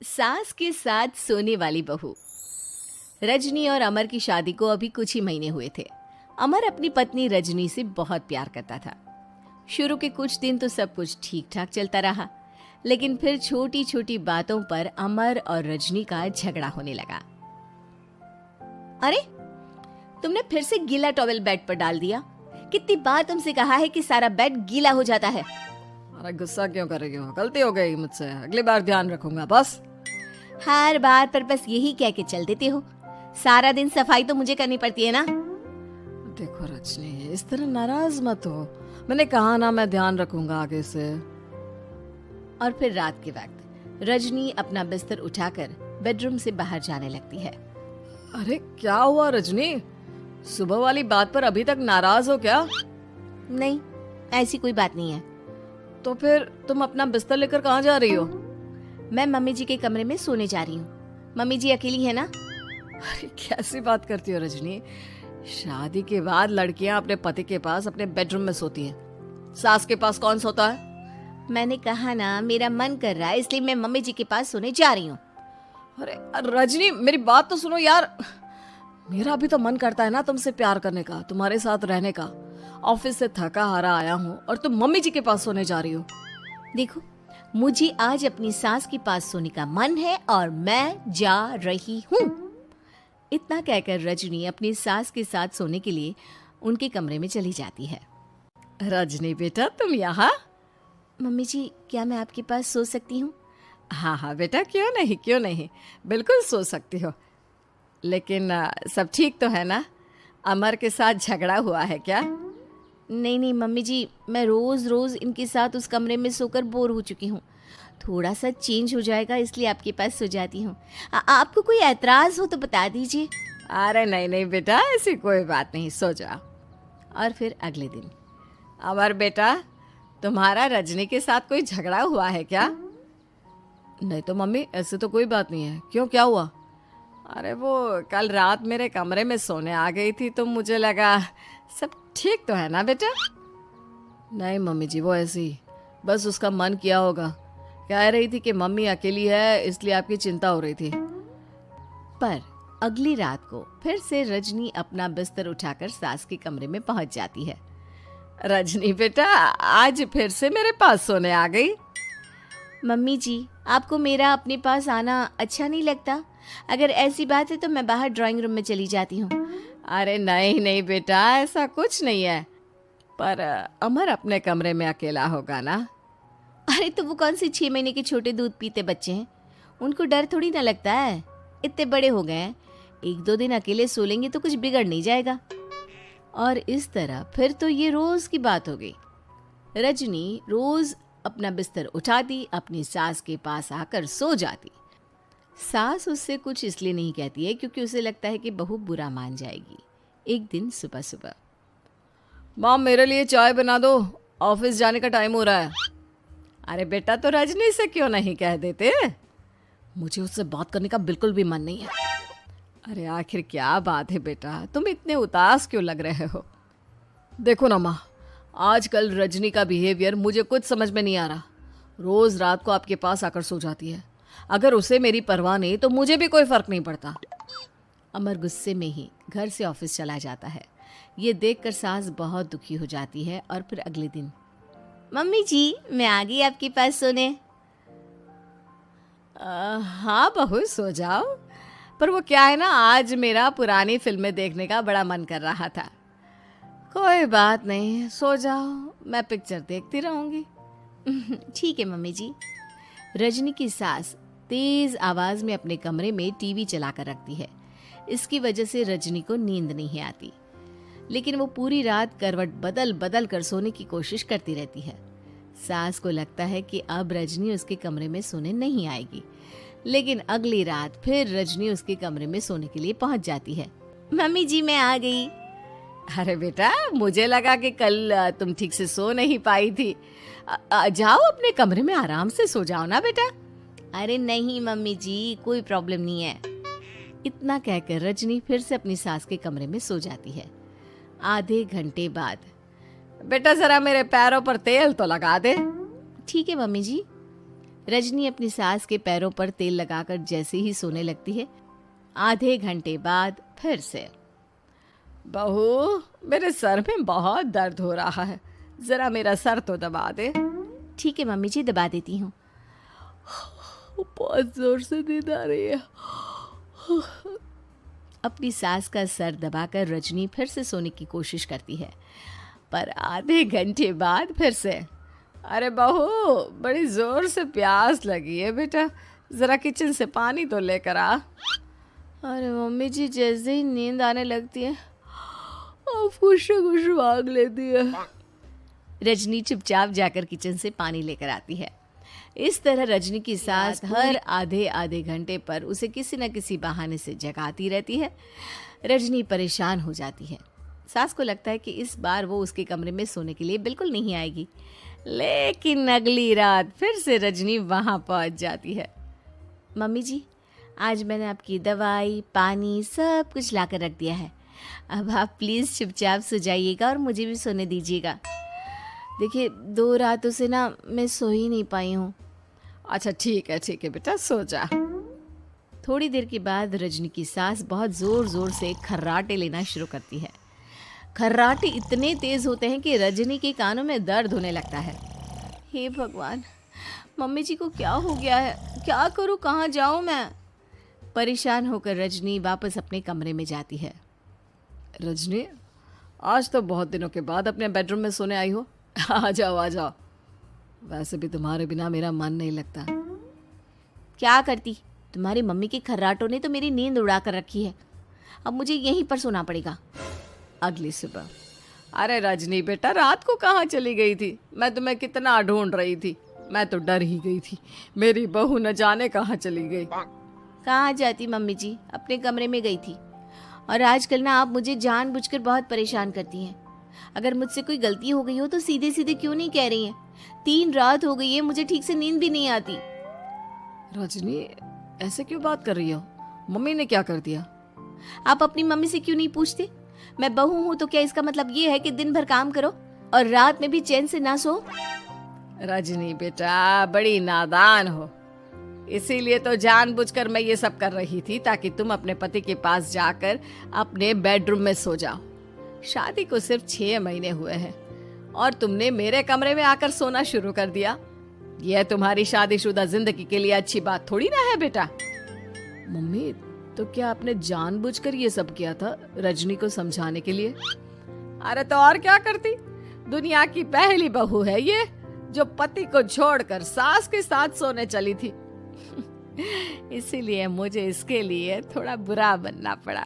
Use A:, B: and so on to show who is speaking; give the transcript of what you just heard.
A: सास के साथ सोने वाली बहू। रजनी और अमर की शादी को अभी कुछ ही महीने हुए थे। अमर अपनी पत्नी रजनी से बहुत प्यार करता था। शुरू के कुछ दिन तो सब कुछ ठीक ठाक चलता रहा, लेकिन फिर छोटी छोटी बातों पर अमर और रजनी का झगड़ा होने लगा। अरे, तुमने फिर से गीला टॉवेल बेड पर डाल दिया। कितनी बार तुमसे कहा है कि सारा बेड गीला हो जाता है।
B: अरे गुस्सा क्यों कर रही हो? गलती हो गई मुझसे, अगली बार ध्यान रखूंगा। बस
A: हर बार पर बस यही कह के चल देते हो। सारा दिन सफाई तो मुझे करनी पड़ती है ना।
B: देखो रजनी, इस तरह नाराज मत हो। मैंने कहा ना, मैं ध्यान रखूंगा आगे से।
A: और फिर रात के वक्त रजनी अपना बिस्तर उठाकर बेडरूम से बाहर जाने लगती है।
B: अरे क्या हुआ रजनी? सुबह वाली बात पर अभी तक नाराज हो क्या?
A: नहीं, ऐसी कोई बात नहीं है।
B: तो फिर तुम अपना बिस्तर लेकर कहाँ जा रही हो?
A: मैं मम्मी जी के कमरे में सोने जा रही हूँ। मम्मी जी अकेली है ना।
B: अरे कैसी बात करती हो रजनी? शादी के बाद लड़कियां अपने पति के पास अपने बेडरूम में सोती हैं। सास के पास कौन सोता है?
A: मैंने कहा ना, मेरा मन कर रहा है इसलिए मैं मम्मी जी के पास सोने जा रही हूँ।
B: अरे रजनी, मेरी बात तो सुनो यार। मेरा भी तो मन करता है ना तुमसे प्यार करने का, तुम्हारे साथ रहने का। ऑफिस से थका हारा आया हूँ और तुम मम्मी जी के पास सोने जा रही हो।
A: देखो, मुझे आज अपनी सास के पास सोने का मन है और मैं जा रही हूँ। इतना कहकर रजनी अपनी सास के साथ सोने के लिए उनके कमरे में चली जाती है।
B: रजनी बेटा, तुम यहाँ?
A: मम्मी जी, क्या मैं आपके पास सो सकती हूँ?
B: हाँ हाँ बेटा, क्यों नहीं, क्यों नहीं, बिल्कुल सो सकती हो। लेकिन सब ठीक तो है ना? अमर के साथ झगड़ा हुआ है क्या?
A: नहीं नहीं मम्मी जी, मैं रोज रोज इनके साथ उस कमरे में सोकर बोर हो चुकी हूँ। थोड़ा सा चेंज हो जाएगा इसलिए आपके पास सो जाती हूँ। आपको कोई एतराज हो तो बता दीजिए।
B: अरे नहीं नहीं बेटा, ऐसी कोई बात नहीं, सो जाओ।
A: और फिर अगले दिन।
B: अमर बेटा, तुम्हारा रजनी के साथ कोई झगड़ा हुआ है क्या? नहीं तो मम्मी, ऐसे तो कोई बात नहीं है। क्यों, क्या हुआ? अरे वो कल रात मेरे कमरे में सोने आ गई थी तो मुझे लगा सब ठीक तो है ना बेटा? नहीं मम्मी जी, वो ऐसी ही, बस उसका मन किया होगा। कह रही थी कि मम्मी अकेली है इसलिए आपकी चिंता हो रही थी।
A: पर अगली रात को फिर से रजनी अपना बिस्तर उठाकर सास के कमरे में पहुंच जाती है।
B: रजनी बेटा, आज फिर से मेरे पास सोने आ गई।
A: मम्मी जी, आपको मेरा अपने पास आना अच्छा नहीं लगता? अगर ऐसी बात है तो मैं बाहर ड्राइंग रूम में चली जाती हूँ।
B: अरे नहीं नहीं बेटा, ऐसा कुछ नहीं है। पर अमर अपने कमरे में अकेला होगा ना?
A: अरे तो वो कौन से 6 महीने के छोटे दूध पीते बच्चे हैं, उनको डर थोड़ी ना लगता है। इतने बड़े हो गए हैं, 1-2 दिन अकेले सो लेंगे तो कुछ बिगड़ नहीं जाएगा। और इस तरह फिर तो ये रोज की बात हो गई। रजनी रोज अपना बिस्तर उठाती, अपनी सास के पास आकर सो जाती। सास उससे कुछ इसलिए नहीं कहती है क्योंकि उसे लगता है कि बहू बुरा मान जाएगी। एक दिन सुबह सुबह,
B: माँ मेरे लिए चाय बना दो, ऑफिस जाने का टाइम हो रहा है। अरे बेटा, तो रजनी से क्यों नहीं कह देते? मुझे उससे बात करने का बिल्कुल भी मन नहीं है। अरे आखिर क्या बात है बेटा, तुम इतने उदास क्यों लग रहे हो? देखो ना माँ, आजकल रजनी का बिहेवियर मुझे कुछ समझ में नहीं आ रहा। रोज रात को आपके पास आकर सो जाती है। अगर उसे मेरी परवाह नहीं तो मुझे भी कोई फर्क नहीं पड़ता।
A: अमर गुस्से में ही घर से ऑफिस चला जाता है। ये देखकर सास बहुत दुखी हो जाती है। और फिर अगले दिन, मम्मी जी, मैं आ गई आपके पास सोने।
B: हाँ बहू, सो जाओ। पर वो क्या है ना, आज मेरा पुरानी फिल्में देखने का बड़ा मन कर रहा था।
A: कोई बात नहीं, सो जाओ, मैं पिक्चर देखती रहूंगी। ठीक है मम्मी जी। रजनी की सास तेज आवाज में अपने कमरे में टीवी चलाकर रखती है। इसकी वजह से रजनी को नींद नहीं आती, लेकिन वो पूरी रात करवट बदल बदल कर सोने की कोशिश करती रहती है। सास को लगता है कि अब रजनी उसके कमरे में सोने नहीं आएगी, लेकिन अगली रात फिर रजनी उसके कमरे में सोने के लिए पहुंच जाती है। मम्मी जी, मैं आ गई।
B: अरे बेटा, मुझे लगा कि कल तुम ठीक से सो नहीं पाई थी। जाओ अपने कमरे में आराम से सो जाओ ना बेटा।
A: अरे नहीं मम्मी जी, कोई प्रॉब्लम नहीं है। इतना कहकर रजनी फिर से अपनी सास के कमरे में सो जाती है। आधे घंटे बाद,
B: बेटा जरा मेरे पैरों पर तेल तो लगा दे।
A: ठीक है मम्मी जी। रजनी अपनी सास के पैरों पर तेल लगाकर जैसे ही सोने लगती है, आधे घंटे बाद फिर से।
B: बहू, मेरे सर में बहुत दर्द हो रहा है, जरा मेरा सर तो दबा दे।
A: ठीक है मम्मी जी, दबा देती हूँ।
B: बहुत जोर से नींद आ रही है।
A: अपनी सास का सर दबाकर रजनी फिर से सोने की कोशिश करती है, पर आधे घंटे बाद फिर से।
B: अरे बहू, बड़ी जोर से प्यास लगी है बेटा, जरा किचन से पानी तो लेकर आ।
A: अरे मम्मी जी, जैसे ही नींद आने लगती है
B: कुछ मांग लेती है।
A: रजनी चुपचाप जाकर किचन से पानी लेकर आती है। इस तरह रजनी की सास हर आधे आधे घंटे पर उसे किसी न किसी बहाने से जगाती रहती है। रजनी परेशान हो जाती है। सास को लगता है कि इस बार वो उसके कमरे में सोने के लिए बिल्कुल नहीं आएगी, लेकिन अगली रात फिर से रजनी वहाँ पहुँच जाती है। मम्मी जी, आज मैंने आपकी दवाई, पानी सब कुछ लाकर रख दिया है। अब आप प्लीज़ चुपचाप सो जाइएगा और मुझे भी सोने दीजिएगा। देखिए, 2 रातों से ना मैं सो ही नहीं पाई हूँ।
B: अच्छा ठीक है बेटा, सो जा।
A: थोड़ी देर के बाद रजनी की सास बहुत ज़ोर ज़ोर से खर्राटे लेना शुरू करती है। खर्राटे इतने तेज़ होते हैं कि रजनी के कानों में दर्द होने लगता है। हे भगवान, मम्मी जी को क्या हो गया है? क्या करूँ, कहाँ जाऊँ मैं? परेशान होकर रजनी वापस अपने कमरे में जाती है।
B: रजनी, आज तो बहुत दिनों के बाद अपने बेडरूम में सोने आई हो। आ जाओ। वैसे भी तुम्हारे बिना मेरा मन नहीं लगता।
A: क्या करती, तुम्हारी मम्मी के खर्राटों ने तो मेरी नींद उड़ा कर रखी है। अब मुझे यहीं पर सोना पड़ेगा।
B: अगली सुबह। अरे रजनी बेटा, रात को कहाँ चली गई थी? मैं तुम्हें कितना ढूंढ रही थी, मैं तो डर ही गई थी। मेरी बहू न जाने कहाँ चली गई।
A: कहाँ जाती मम्मी जी, अपने कमरे में गई थी। और आजकल ना आप मुझे जानबूझकर बहुत परेशान करती हैं। अगर मुझसे कोई गलती हो गई हो तो सीधे सीधे क्यों नहीं कह रही हैं? 3 रात हो गई है, मुझे ठीक से नींद भी नहीं आती।
B: रजनी, ऐसे क्यों बात कर रही हो? मम्मी ने क्या कर दिया?
A: आप अपनी मम्मी से क्यों नहीं पूछते? मैं बहू हूँ तो क्या इसका मतलब ये है कि दिन भर काम करो और रात में भी चैन से ना सो?
B: रजनी बेटा, बड़ी नादान हो। इसीलिए तो जानबूझकर मैं ये सब कर रही थी, ताकि तुम अपने पति के पास जाकर अपने बेडरूम में सो जाओ। शादी को सिर्फ 6 महीने हुए हैं और तुमने मेरे कमरे में आकर सोना शुरू कर दिया। यह तुम्हारी शादीशुदा जिंदगी के लिए अच्छी बात थोड़ी ना है बेटा। मम्मी, तो क्या आपने जानबूझकर ये सब किया था रजनी को समझाने के लिए? अरे तो और क्या करती? दुनिया की पहली बहू है ये, जो पति को छोड़कर सास के साथ सोने चली थी। इसीलिए मुझे इसके लिए थोड़ा बुरा बनना पड़ा।